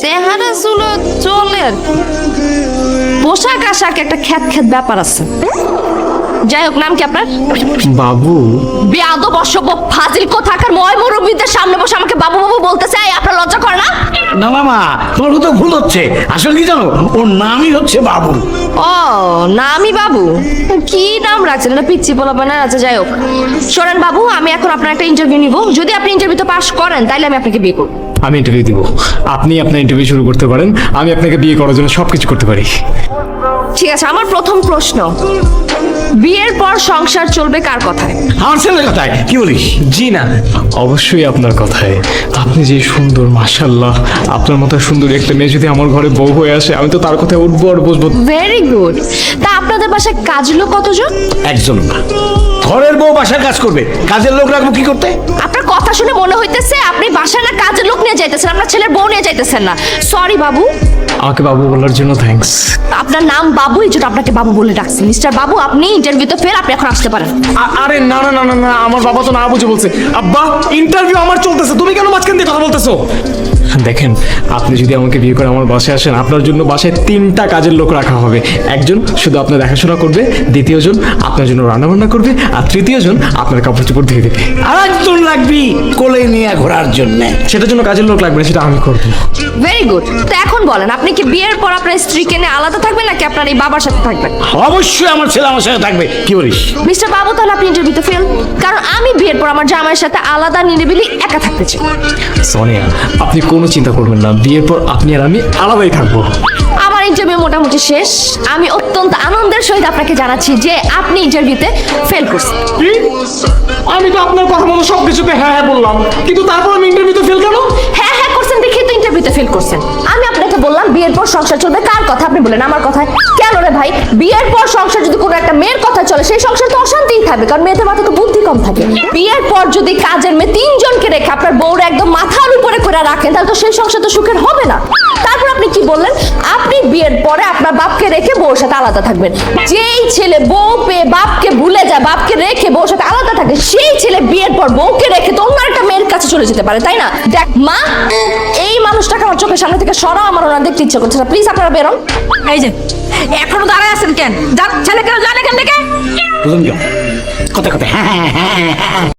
চেহারা চুলো চলে আর কি। পোশাক আশাক একটা খ্যাত খ্যাত ব্যাপার আছে। যাই হোক, নাম কি আপনার? বাবু। বেয়াদব অসভ্য ফাজিল কোথাকার ময় মুরব্বীদের সামনে বসে আমাকে বাবু বাবু বলতেছে, এই আপনার লজ্জা করে না? না না মা, তোমার কোথাও ভুল হচ্ছে। আসলে কি জানো, ওর নামই হচ্ছে বাবু। ও নামই বাবু? কি নাম রাখছেন, এটা পিচ্ছি পোলাপান না? আচ্ছা যাই হোক, শোনেন বাবু, আমি এখন আপনার একটা ইন্টারভিউ নিব। যদি আপনি ইন্টারভিউতে পাস করেন তাহলে আমি আপনাকে বিয়ে করব। আমি ইন্টারভিউ দিব, আপনি আপনার ইন্টারভিউ শুরু করতে পারেন। আমি আপনাকে বিয়ে করার জন্য সবকিছু করতে পারি। ঠিক আছে, আমার প্রথম প্রশ্ন, বিয়ের পর সংসার চলবে কার কথায়? আমার ছেলের কথায়। কি বলিস? জি না, অবশ্যই আপনার কথায়। আপনি যে সুন্দর, মাশাআল্লাহ, আপনার মতো সুন্দর একটা মেয়ে যদি আমার ঘরে বউ হয়ে আসে, আমি তো তার কথায় উঠবো আর বসবো। Very good. তা আপনাদের বাসায় কাজের লোক কতজন? একজন না। ঘরের বউ বাসার কাজ করবে, কাজের লোক রাখবো কি করতে? আপনার কথা শুনে মনে হইতেছে আপনি বাসায় না কাজের লোক নিয়ে যাইতেছেন, আপনার ছেলের বউ নিয়ে যাইতেছেন না। সরি বাবু। আমাকে বাবু বলার জন্য থ্যাঙ্কস। আপনার নাম বাবু, এই জন্য আপনাকে বাবু বলে ডাকছি। মিস্টার বাবু, আপনি ইন্টারভিউতে ফেল, আপনি এখন আসতে পারেন। আরে না না না না না, আমার বাবা তো না বুঝে বলছে। আব্বা, ইন্টারভিউ আমার চলতেছে, তুমি কেন মাঝখান দিয়ে কথা বলতেছো? দেখেন, আপনি যদি আমাকে বিয়ে করে আমার বাসায় আসেন, আপনার জন্য বাসায় 3টা কাজের লোক রাখা হবে। একজন শুধু আপনার দেখাশোনা করবে, দ্বিতীয়জন আপনার জন্য রান্নাবান্না করবে, আর তৃতীয়জন আপনার কাপড় চোপড় ধুয়ে দেবে। আর একজন লাগবি কোলে নিয়ে ঘোরার জন্য। সেটার জন্য কাজের লোক লাগবে না, সেটা আমি করবো। Very good. তো এখন বলেন, আপনি কি বিয়ের পর আপনার স্ত্রীকে নিয়ে আলাদা থাকবেন নাকি আপনার এই বাবার সাথে থাকবেন? অবশ্যই আমার ছেলে আমার সাথে থাকবে। কি বলিস? মিস্টার বাবু, তাহলে আপনি ইন্টারভিউতে ফেল, কারণ আমি বিয়ের পর আমার জামাইয়ের সাথে আলাদা নিরিবিলি একা থাকতে চাই। সোনিয়া, আপনি কোনো চিন্তা করবেন না, বিয়ের পর আপনি আর আমি আলাদাই থাকবো। আমার ইন্টারভিউ মোটামুটি শেষ। আমি অত্যন্ত আনন্দের সহিত আপনাকে জানাচ্ছি যে আপনি ইন্টারভিউতে ফেল করছেন। আমি তো আপনার কথা মতো সবকিছুতে হ্যাঁ হ্যাঁ বললাম, কিন্তু তারপর আমি ইন্টারভিউতে ফেল কেন? হ্যাঁ হ্যাঁ করছেন দেখে তো ইন্টারভিউতে ফেল করছেন। আমি আপনাকে বললাম বিয়ের পর সংসার চলবে কার কথা, আপনি বলেন আমার কথায়। কেন রে ভাই, বিয়ের পর সংসার যদি কোনো একটা মেয়ের কথা চলে, সেই সংসার তো অশান্তিই থাকবে, কারণ মেয়েদের মাথায় তো বুদ্ধি কম থাকে। বিয়ের পর যদি কাজের মেয়ে 3 জনকে রেখে আপনার বউর একদম মাথার উপরে করে রাখেন, তাহলে তো সেই সংসার তো সুখের হবে না। তারপর আপনি কি বললেন, আপনি বিয়ের পরে আপনার বাপকে রেখে বউর সাথে আলাদা থাকবেন। যেই ছেলে বউ পেয়ে বাপকে ভুলে যায়, বাপকে রেখে বউর সাথে আলাদা থাকে, সেই ছেলে বিয়ের পর বউকে রেখে তো অন্য একটা মেয়ের কাছে চলে যেতে পারে, তাই না? দেখ মা, এই মানুষটাকে আমার চোখের সামনে থেকে সরাও, আমার ওনার দেখতে ইচ্ছে করছে না। প্লিজ আপনারা বেরোন। এই যে এখনো দাঁড়ায় আছেন কেন? ছেলে কেন জানে কেন দেখে? বুঝুন কথা কথা হ্যাঁ হ্যাঁ হ্যাঁ হ্যাঁ।